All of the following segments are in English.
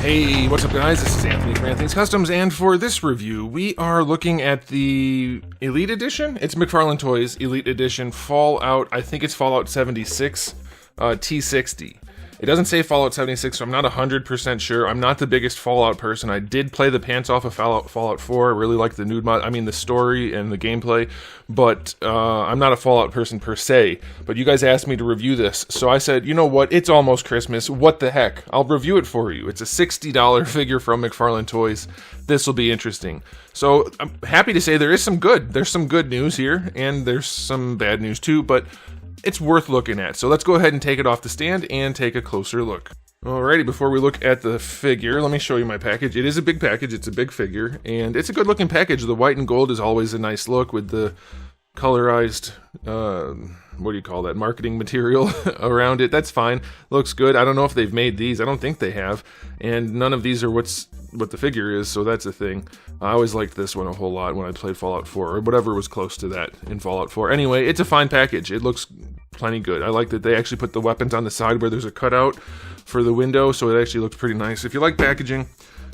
Hey, what's up guys? This is Anthony from Anthony's Customs, and for this review, we are looking at the Elite Edition. It's McFarlane Toys Elite Edition Fallout, I think it's Fallout 76 T-60. It doesn't say Fallout 76, so I'm not 100% sure. I'm not the biggest Fallout person. I did play the pants off of Fallout 4. I really like the nude mod, the story and the gameplay, but I'm not a Fallout person per se. But you guys asked me to review this, so I said, you know what, it's almost Christmas, what the heck, I'll review it for you. It's a $60 figure from McFarlane Toys. This will be interesting. So I'm happy to say there's some good news here, and there's some bad news too, but it's worth looking at. So let's go ahead and take it off the stand and take a closer look. Alrighty, before we look at the figure, let me show you my package. It is a big package, it's a big figure, and it's a good looking package. The white and gold is always a nice look with the colorized, what do you call that, marketing material around it. That's fine, looks good. I don't know if they've made these, I don't think they have, and none of these are what the figure is, so that's a thing. I always liked this one a whole lot when I played Fallout 4, or whatever was close to that in Fallout 4. Anyway, it's a fine package. It looks plenty good. I like that they actually put the weapons on the side where there's a cutout for the window, so it actually looks pretty nice. If you like packaging,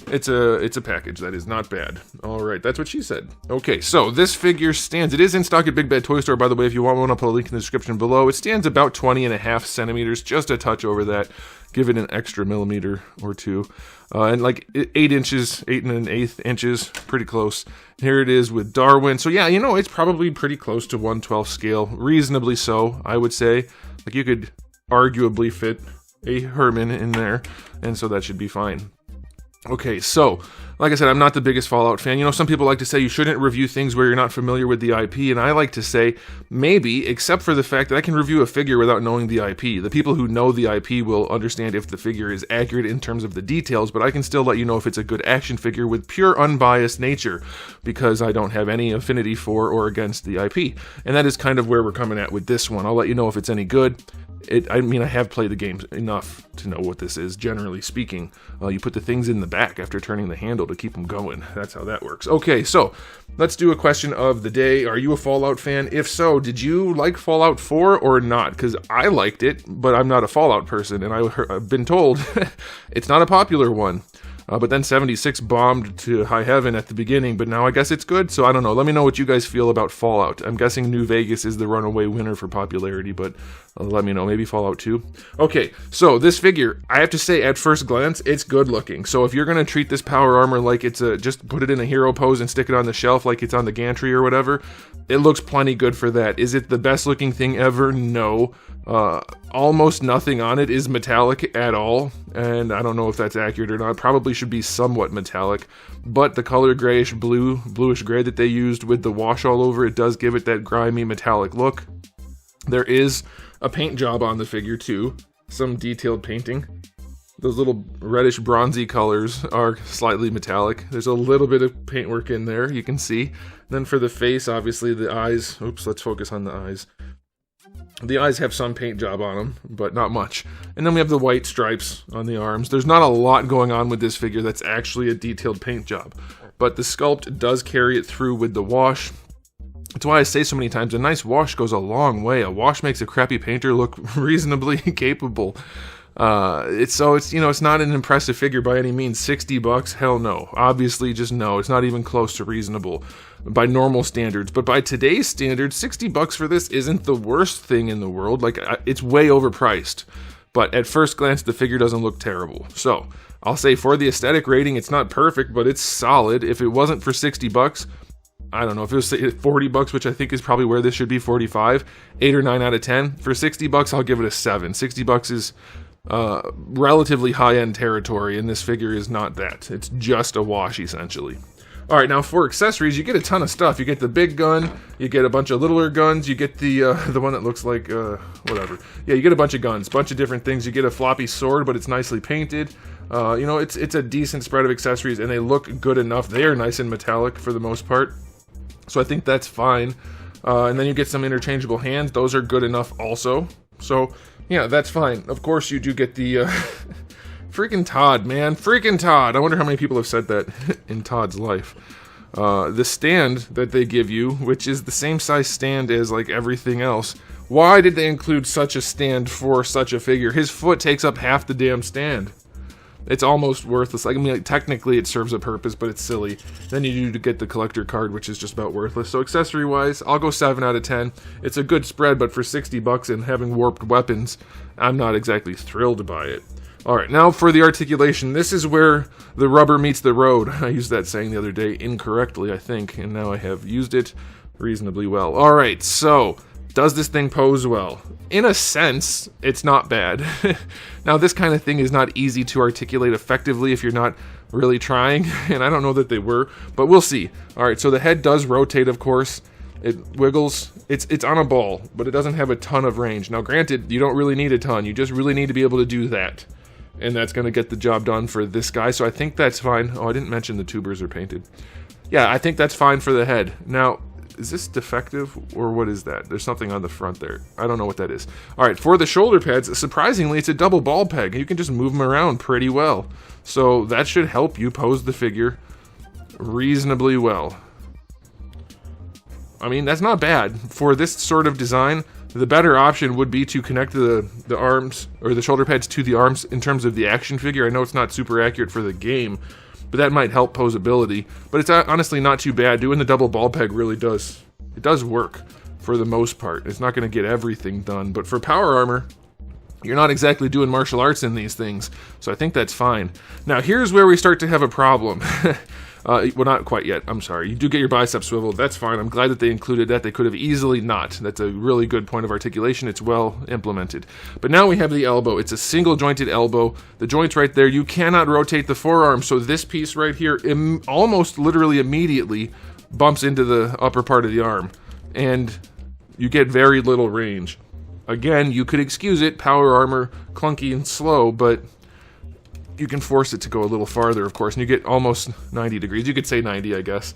it's a package that is not bad. Alright, that's what she said. Okay, so this figure stands, it is in stock at Big Bad Toy Store, by the way. If you want one, I'll put a link in the description below. It stands about 20.5 centimeters, just a touch over that. Give it an extra millimeter or two. And like 8 inches, 8 1/8 inches, pretty close. Here it is with Darwin. So yeah, you know, it's probably pretty close to 1/12 scale. Reasonably so, I would say. Like you could arguably fit a Herman in there, and so that should be fine. Okay, so, like I said, I'm not the biggest Fallout fan. You know, some people like to say you shouldn't review things where you're not familiar with the IP, and I like to say, maybe, except for the fact that I can review a figure without knowing the IP. The people who know the IP will understand if the figure is accurate in terms of the details, but I can still let you know if it's a good action figure with pure unbiased nature, because I don't have any affinity for or against the IP. And that is kind of where we're coming at with this one. I'll let you know if it's any good. I have played the games enough to know what this is, generally speaking. You put the things in the back after turning the handle to keep them going. That's how that works. Okay, so let's do a question of the day. Are you a Fallout fan? If so, did you like Fallout 4 or not? Because I liked it, but I'm not a Fallout person, and I've been told it's not a popular one. But then 76 bombed to high heaven at the beginning, but now I guess it's good, so I don't know. Let me know what you guys feel about Fallout. I'm guessing New Vegas is the runaway winner for popularity, but let me know. Maybe Fallout 2. Okay, so this figure, I have to say, at first glance, it's good looking. So if you're going to treat this power armor like it's just put it in a hero pose and stick it on the shelf like it's on the gantry or whatever, it looks plenty good for that. Is it the best looking thing ever? No. Almost nothing on it is metallic at all, and I don't know if that's accurate or not. Probably should be somewhat metallic, but the color bluish gray that they used with the wash all over it does give it that grimy metallic look. There is a paint job on the figure too, some detailed painting. Those little reddish bronzy colors are slightly metallic. There's a little bit of paintwork in there, you can see. Then for the face, obviously the eyes, let's focus on the eyes. The eyes have some paint job on them, but not much. And then we have the white stripes on the arms. There's not a lot going on with this figure that's actually a detailed paint job, but the sculpt does carry it through with the wash. That's why I say so many times, a nice wash goes a long way. A wash makes a crappy painter look reasonably capable. It's not an impressive figure by any means. $60? Hell no. Obviously, just no. It's not even close to reasonable by normal standards. But by today's standards, $60 for this isn't the worst thing in the world. Like, it's way overpriced. But at first glance, the figure doesn't look terrible. So, I'll say for the aesthetic rating, it's not perfect, but it's solid. If it wasn't for $60, I don't know, if it was $40, which I think is probably where this should be, 45, 8 or 9 out of 10. For $60, I'll give it a 7. $60 is relatively high-end territory, and this figure is not that. It's just a wash, essentially. Alright, now for accessories, you get a ton of stuff. You get the big gun, you get a bunch of littler guns, you get the one that looks like, whatever. Yeah, you get a bunch of guns, bunch of different things. You get a floppy sword, but it's nicely painted. It's a decent spread of accessories, and they look good enough. They are nice and metallic for the most part, so I think that's fine. And then you get some interchangeable hands. Those are good enough also. So, yeah, that's fine. Of course, you do get the... freaking Todd, man. Freaking Todd. I wonder how many people have said that in Todd's life. The stand that they give you, which is the same size stand as, like, everything else. Why did they include such a stand for such a figure? His foot takes up half the damn stand. It's almost worthless. Like, I mean, like, technically it serves a purpose, but it's silly. Then you do to get the collector card, which is just about worthless. So accessory-wise, I'll go 7 out of 10. It's a good spread, but for $60 and having warped weapons, I'm not exactly thrilled by it. Alright, now for the articulation. This is where the rubber meets the road. I used that saying the other day incorrectly, I think, and now I have used it reasonably well. Alright, so does this thing pose well? In a sense, it's not bad. Now, this kind of thing is not easy to articulate effectively if you're not really trying, and I don't know that they were, but we'll see. Alright, so the head does rotate, of course. It wiggles. It's on a ball, but it doesn't have a ton of range. Now, granted, you don't really need a ton. You just really need to be able to do that. And that's going to get the job done for this guy, so I think that's fine. Oh, I didn't mention the tubers are painted. Yeah, I think that's fine for the head. Now, is this defective, or what is that? There's something on the front there. I don't know what that is. Alright, for the shoulder pads, surprisingly, it's a double ball peg. You can just move them around pretty well. So that should help you pose the figure reasonably well. I mean, that's not bad. For this sort of design, the better option would be to connect the arms, or the shoulder pads to the arms in terms of the action figure. I know it's not super accurate for the game, but that might help poseability. But it's honestly not too bad. Doing the double ball peg really does work for the most part. It's not going to get everything done, but for power armor, you're not exactly doing martial arts in these things, so I think that's fine. Now, here's where we start to have a problem. Well, not quite yet. I'm sorry. You do get your bicep swivel. That's fine. I'm glad that they included that. They could have easily not. That's a really good point of articulation. It's well implemented. But now we have the elbow. It's a single jointed elbow. The joint's right there. You cannot rotate the forearm, so this piece right here almost literally immediately bumps into the upper part of the arm, and you get very little range. Again, you could excuse it. Power armor, clunky and slow, but you can force it to go a little farther, of course, and you get almost 90 degrees. You could say 90, I guess.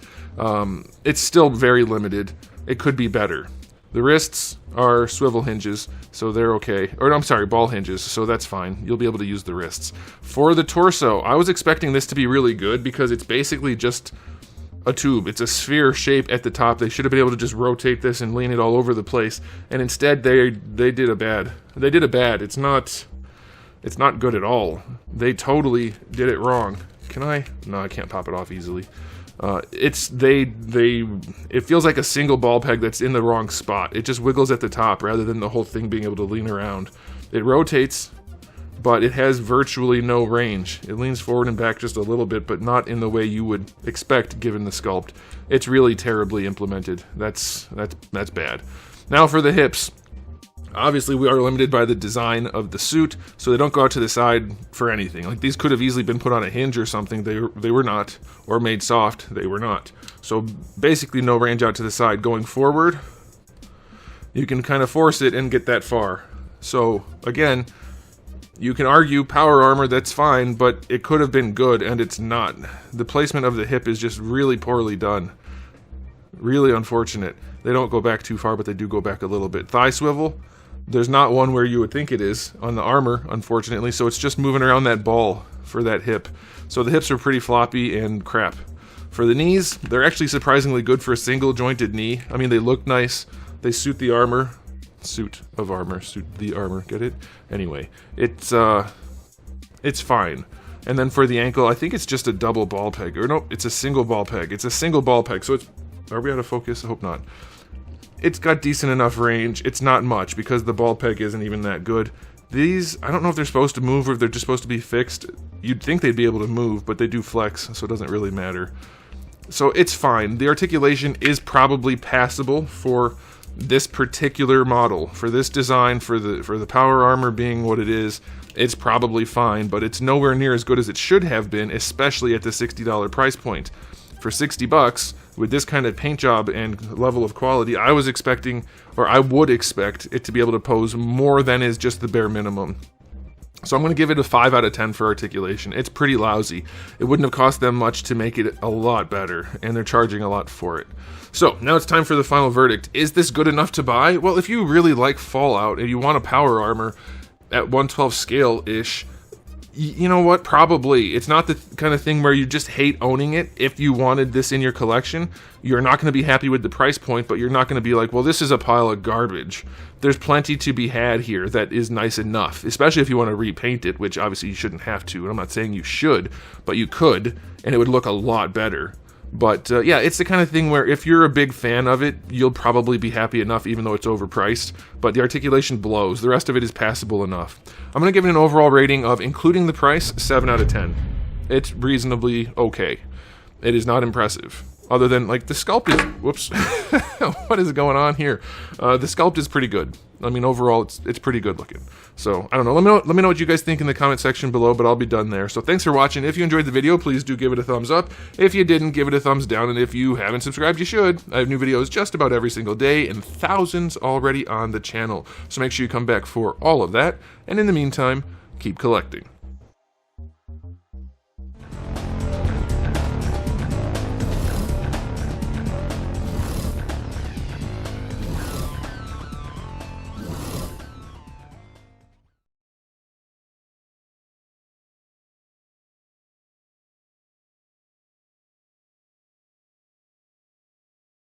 It's still very limited. It could be better. The wrists are swivel hinges, so they're okay. Or, I'm sorry, ball hinges, so that's fine. You'll be able to use the wrists. For the torso, I was expecting this to be really good because it's basically just a tube. It's a sphere shape at the top. They should have been able to just rotate this and lean it all over the place, and instead they did a bad. They did a bad. It's not good at all. They totally did it wrong. Can I? No, I can't pop it off easily. It feels like a single ball peg that's in the wrong spot. It just wiggles at the top rather than the whole thing being able to lean around. It rotates, but it has virtually no range. It leans forward and back just a little bit, but not in the way you would expect given the sculpt. It's really terribly implemented. That's bad. Now for the hips. Obviously, we are limited by the design of the suit, so they don't go out to the side for anything. Like, these could have easily been put on a hinge or something. They were not. Or made soft. They were not. So, basically, no range out to the side. Going forward, you can kind of force it and get that far. So, again, you can argue power armor, that's fine, but it could have been good, and it's not. The placement of the hip is just really poorly done. Really unfortunate. They don't go back too far, but they do go back a little bit. Thigh swivel. There's not one where you would think it is on the armor, unfortunately, so it's just moving around that ball for that hip. So the hips are pretty floppy and crap. For the knees, they're actually surprisingly good for a single jointed knee. I mean, they look nice. They suit the armor. Suit the armor, get it? Anyway, it's fine. And then for the ankle, I think it's just a double ball peg. Or no, it's a single ball peg. It's a single ball peg, so it's... Are we out of focus? I hope not. It's got decent enough range. It's not much because the ball peg isn't even that good. These, I don't know if they're supposed to move or if they're just supposed to be fixed. You'd think they'd be able to move, but they do flex, so it doesn't really matter. So it's fine. The articulation is probably passable for this particular model. For this design, for the power armor being what it is, it's probably fine, but it's nowhere near as good as it should have been, especially at the $60 price point. For $60, with this kind of paint job and level of quality, I was expecting, or I would expect, it to be able to pose more than is just the bare minimum. So I'm going to give it a 5 out of 10 for articulation. It's pretty lousy. It wouldn't have cost them much to make it a lot better, and they're charging a lot for it. So, now it's time for the final verdict. Is this good enough to buy? Well, if you really like Fallout and you want a power armor at 1/12 scale-ish, You know what? Probably. It's not the kind of thing where you just hate owning it. If you wanted this in your collection, you're not going to be happy with the price point, but you're not going to be like, well, this is a pile of garbage. There's plenty to be had here that is nice enough, especially if you want to repaint it, which obviously you shouldn't have to. And I'm not saying you should, but you could, and it would look a lot better. But yeah, it's the kind of thing where if you're a big fan of it, you'll probably be happy enough even though it's overpriced. But the articulation blows. The rest of it is passable enough. I'm going to give it an overall rating of, including the price, 7 out of 10. It's reasonably okay. It is not impressive. Other than, like, the sculpt is... Whoops. What is going on here? The sculpt is pretty good. I mean, overall, it's pretty good looking. So, I don't know. Let me know what you guys think in the comment section below, but I'll be done there. So, thanks for watching. If you enjoyed the video, please do give it a thumbs up. If you didn't, give it a thumbs down. And if you haven't subscribed, you should. I have new videos just about every single day, and thousands already on the channel. So, make sure you come back for all of that. And in the meantime, keep collecting.